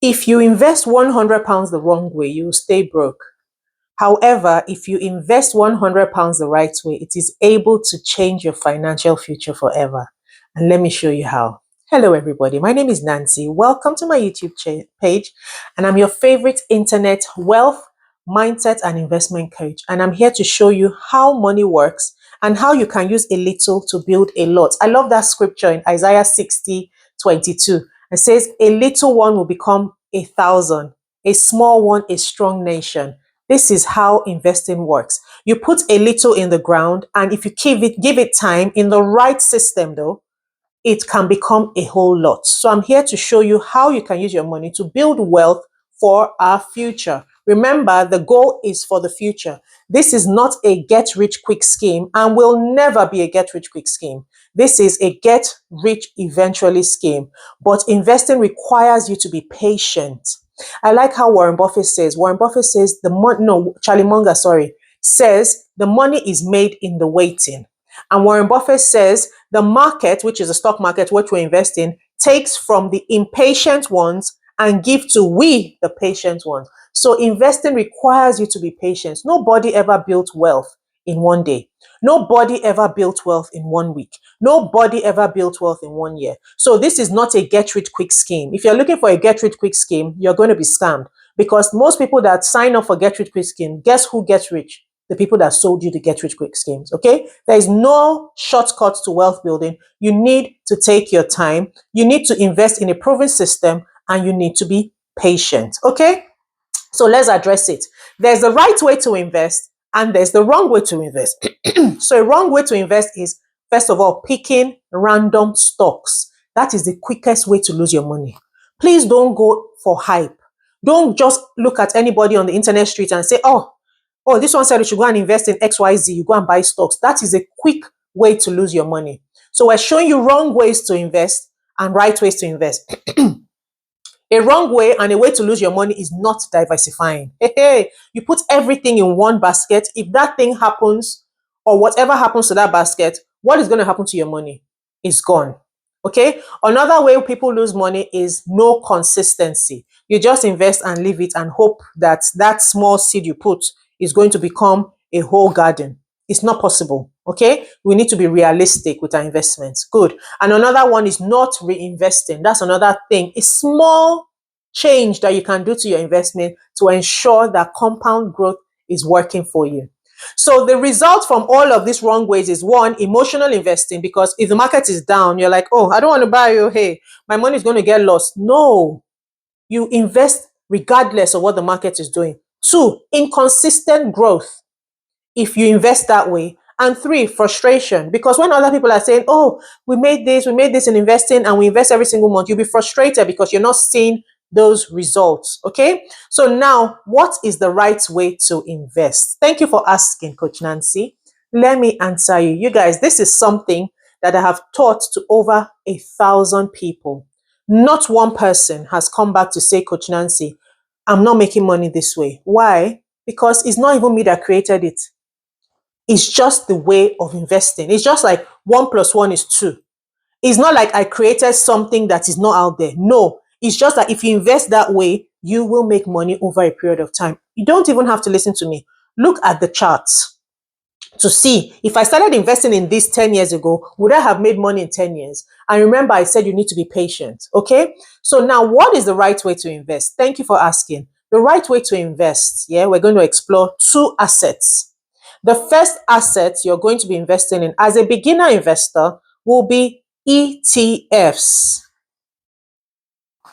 If you invest £100 the wrong way, you will stay broke. However, if you invest £100 the right way, it is able to change your financial future forever. And let me show you how. Hello, everybody. My name is Nancy. Welcome to my YouTube page. And I'm your favorite internet wealth, mindset, and investment coach. And I'm here to show you how money works and how you can use a little to build a lot. I love that scripture in Isaiah 60:22. It says, a little one will become 1,000, a small one, a strong nation. This is how investing works. You put a little in the ground, and if you give it time in the right system, though, it can become a whole lot. So I'm here to show you how you can use your money to build wealth for our future. Remember, the goal is for the future. This is not a get-rich-quick scheme and will never be a get-rich-quick scheme. This is a get-rich-eventually scheme. But investing requires you to be patient. I like how Warren Buffett says. Charlie Munger, says the money is made in the waiting. And Warren Buffett says the market, which is the stock market, which we invest in, takes from the impatient ones and give to we, the patient ones. So investing requires you to be patient. Nobody ever built wealth in one day. Nobody ever built wealth in 1 week. Nobody ever built wealth in 1 year. So this is not a get-rich-quick scheme. If you're looking for a get-rich-quick scheme, you're going to be scammed, because most people that sign up for get-rich-quick scheme, guess who gets rich? The people that sold you the get-rich-quick schemes, okay? There is no shortcut to wealth building. You need to take your time. You need to invest in a proven system, and you need to be patient, okay? So let's address it. There's the right way to invest, and there's the wrong way to invest. So a wrong way to invest is, first of all, picking random stocks. That is the quickest way to lose your money. Please don't go for hype. Don't just look at anybody on the internet street and say, oh, this one said you should go and invest in XYZ. You go and buy stocks. That is a quick way to lose your money. So we're showing you wrong ways to invest and right ways to invest. A wrong way and a way to lose your money is not diversifying. You put everything in one basket. If that thing happens, or whatever happens to that basket, what is going to happen to your money? It's gone. Okay. Another way people lose money is no consistency. You just invest and leave it and hope that that small seed you put is going to become a whole garden. It's not possible. Okay. We need to be realistic with our investments. Good. And another one is not reinvesting. That's another thing. A small change that you can do to your investment to ensure that compound growth is working for you. So the result from all of these wrong ways is, one, emotional investing, because if the market is down, you're like, oh, I don't want to buy you. Hey, my money is going to get lost. No, you invest regardless of what the market is doing. Two, inconsistent growth if you invest that way. And three, frustration, because when other people are saying, oh, we made this in investing, and we invest every single month, you'll be frustrated because you're not seeing those results. Okay. So now, what is the right way to invest? Thank you for asking, Coach Nancy. Let me answer you. You guys, this is something that I have taught to over 1,000 people. Not one person has come back to say, Coach Nancy, I'm not making money this way. Why? Because it's not even me that created it. It's just the way of investing. It's just like 1 + 1 is 2. It's not like I created something that is not out there. No, it's just that if you invest that way, you will make money over a period of time. You don't even have to listen to me. Look at the charts to see if I started investing in this 10 years ago, would I have made money in 10 years? And remember, I said you need to be patient. Okay. So now, what is the right way to invest? Thank you for asking. The right way to invest, we're going to explore 2 assets. The first asset you're going to be investing in as a beginner investor will be ETFs.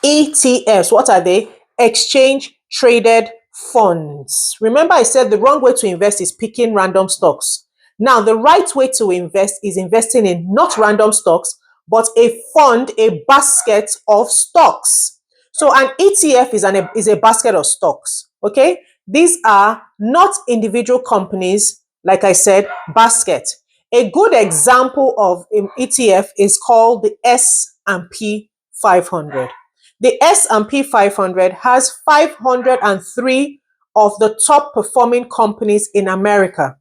ETFs, what are they? Exchange traded funds. Remember, I said the wrong way to invest is picking random stocks. Now, the right way to invest is investing in not random stocks, but a fund, a basket of stocks. So an ETF is a basket of stocks. Okay. These are not individual companies, like I said, basket. A good example of an ETF is called the S&P 500. The S&P 500 has 503 of the top performing companies in America.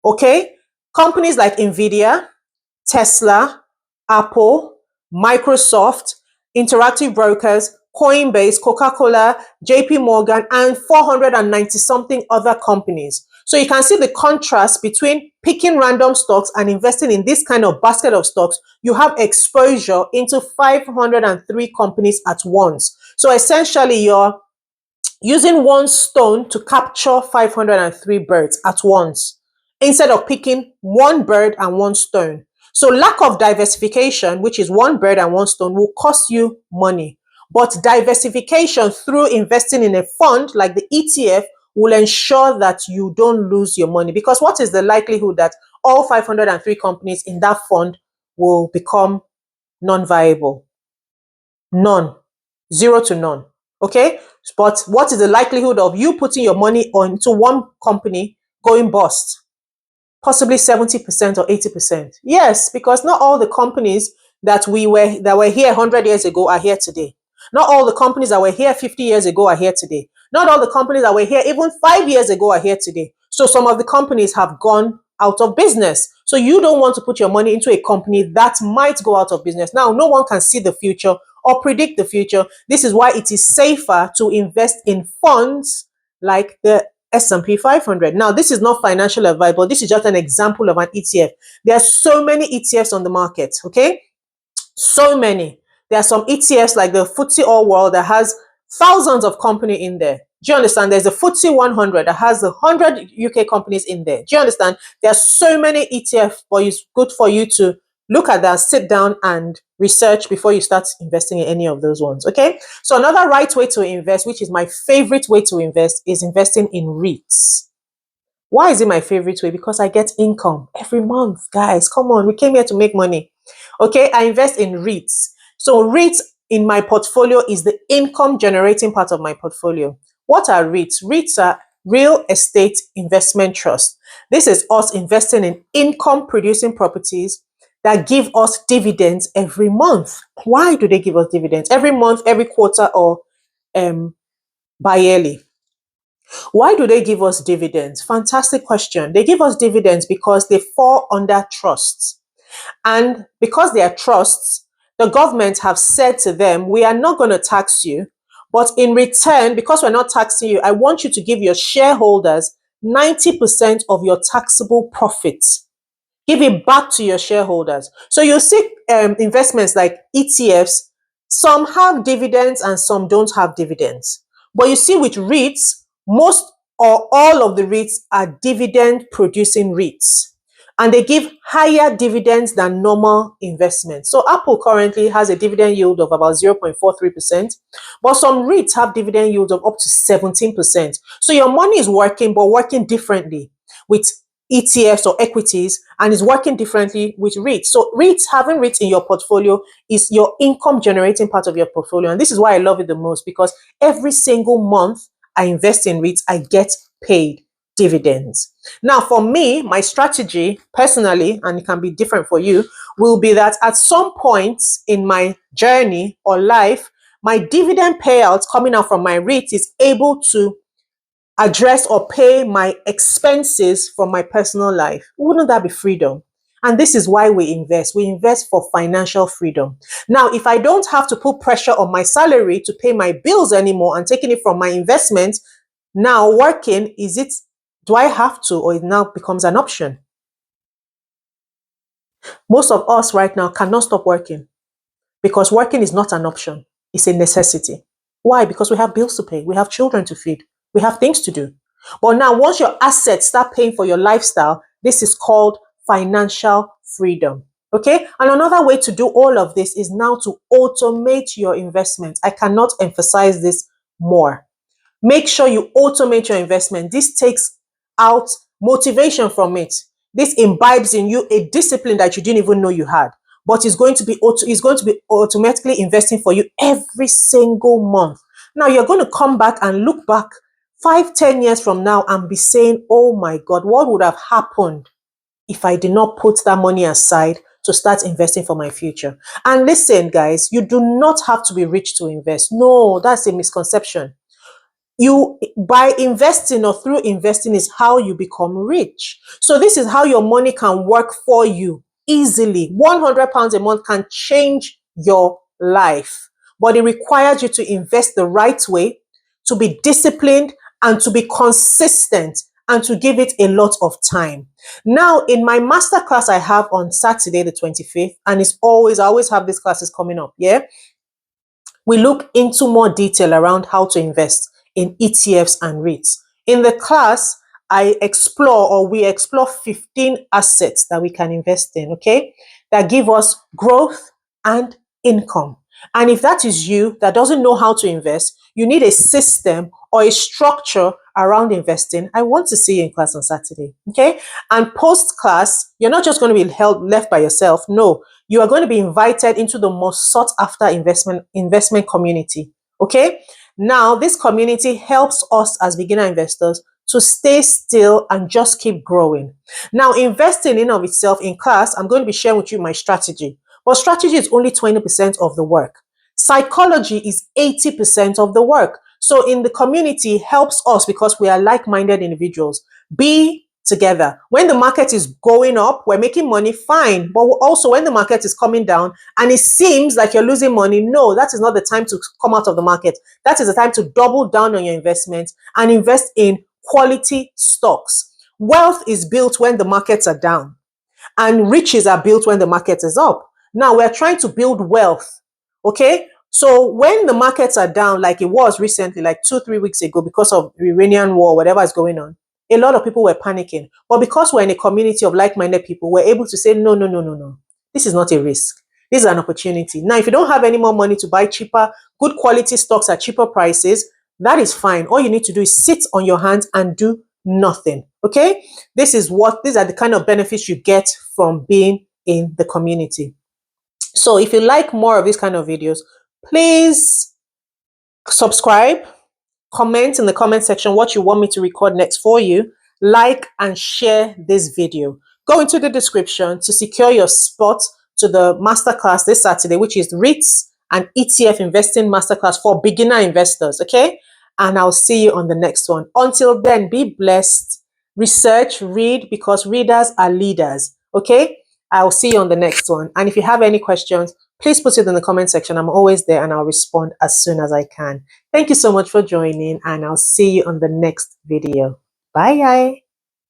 Okay? Companies like Nvidia, Tesla, Apple, Microsoft, Interactive Brokers, Coinbase, Coca-Cola, JP Morgan, and 490 something other companies. So you can see the contrast between picking random stocks and investing in this kind of basket of stocks. You have exposure into 503 companies at once. So essentially, you're using one stone to capture 503 birds at once instead of picking one bird and one stone. So lack of diversification, which is one bird and one stone, will cost you money. But diversification through investing in a fund like the ETF will ensure that you don't lose your money. Because what is the likelihood that all 503 companies in that fund will become non-viable? None. Zero to none. Okay? But what is the likelihood of you putting your money onto one company going bust? Possibly 70% or 80%. Yes, because not all the companies that were here 100 years ago are here today. Not all the companies that were here 50 years ago are here today. Not all the companies that were here even 5 years ago are here today. So some of the companies have gone out of business. So you don't want to put your money into a company that might go out of business. Now, no one can see the future or predict the future. This is why it is safer to invest in funds like the S&P 500. Now, this is not financial advice, but this is just an example of an ETF. There are so many ETFs on the market, okay? So many. There are some ETFs like the FTSE All World that has thousands of companies in there. Do you understand? There's the FTSE 100 that has the 100 UK companies in there. Do you understand? There are so many ETFs, but it's good for you to look at that, sit down and research before you start investing in any of those ones. Okay. So another right way to invest, which is my favorite way to invest, is investing in REITs. Why is it my favorite way? Because I get income every month. Guys, come on. We came here to make money. Okay. I invest in REITs. So REITs in my portfolio is the income generating part of my portfolio. What are REITs? REITs are real estate investment trust. This is us investing in income producing properties that give us dividends every month. Why do they give us dividends? Every month, every quarter, or bi-yearly? Why do they give us dividends? Fantastic question. They give us dividends because they fall under trusts. And because they are trusts, the government have said to them, we are not going to tax you. But in return, because we're not taxing you, I want you to give your shareholders 90% of your taxable profits. Give it back to your shareholders. So you'll see investments like ETFs, some have dividends and some don't have dividends. But you see with REITs, most or all of the REITs are dividend producing REITs. And they give higher dividends than normal investments. So Apple currently has a dividend yield of about 0.43%, but some REITs have dividend yields of up to 17%. So your money is working, but working differently with ETFs or equities, and is working differently with REITs. So REITs, having REITs in your portfolio is your income generating part of your portfolio. And this is why I love it the most, because every single month I invest in REITs, I get paid dividends. Now, for me, my strategy personally, and it can be different for you, will be that at some point in my journey or life, my dividend payouts coming out from my REIT is able to address or pay my expenses from my personal life. Wouldn't that be freedom? And this is why we invest. We invest for financial freedom. Now, if I don't have to put pressure on my salary to pay my bills anymore and taking it from my investment, now working, do I have to, or it now becomes an option? Most of us right now cannot stop working because working is not an option. It's a necessity. Why? Because we have bills to pay. We have children to feed. We have things to do. But now, once your assets start paying for your lifestyle, this is called financial freedom. Okay. And another way to do all of this is now to automate your investments. I cannot emphasize this more. Make sure you automate your investment. This takes out motivation from it. This imbibes in you a discipline that you didn't even know you had, but it's going to be automatically investing for you every single month. Now you're going to come back and look back 5-10 years from now and be saying, oh my God, what would have happened if I did not put that money aside to start investing for my future? And listen, guys, you do not have to be rich to invest. No, that's a misconception. By investing or through investing is how you become rich. So this is how your money can work for you easily. £100 a month can change your life. but it requires you to invest the right way, to be disciplined, and to be consistent, and to give it a lot of time. Now, in my masterclass I have on Saturday, the 25th, and I always have these classes coming up, yeah? We look into more detail around how to invest in ETFs and REITs. In the class, we explore 15 assets that we can invest in, okay? That give us growth and income. And if that is you that doesn't know how to invest, you need a system or a structure around investing, I want to see you in class on Saturday, okay? And post class, you're not just going to be left by yourself. No, you are going to be invited into the most sought after investment community, okay? Now, this community helps us as beginner investors to stay still and just keep growing. Now, investing in of itself in class, I'm going to be sharing with you my strategy. But strategy is only 20% of the work. Psychology is 80% of the work. So in the community helps us because we are like-minded individuals. Be together. When the market is going up, we're making money, fine. But also when the market is coming down and it seems like you're losing money, no, that is not the time to come out of the market. That is the time to double down on your investment and invest in quality stocks. Wealth is built when the markets are down, and riches are built when the market is up. Now we're trying to build wealth. Okay. So when the markets are down, like it was recently, like 2-3 weeks ago, because of the Iranian war, whatever is going on, a lot of people were panicking. But because we're in a community of like-minded people, we're able to say, no, no, no, no, no. This is not a risk. This is an opportunity. Now, if you don't have any more money to buy cheaper, good quality stocks at cheaper prices, that is fine. All you need to do is sit on your hands and do nothing. Okay? These are the kind of benefits you get from being in the community. So if you like more of these kind of videos, please subscribe, comment in the comment section what you want me to record next for you, like and share this video. Go into the description to secure your spot to the masterclass this Saturday, which is REITs and ETF investing masterclass for beginner investors, okay? And I'll see you on the next one. Until then, be blessed. Research, read, because readers are leaders, okay? I'll see you on the next one. And if you have any questions, please put it in the comment section. I'm always there and I'll respond as soon as I can. Thank you so much for joining, and I'll see you on the next video. Bye.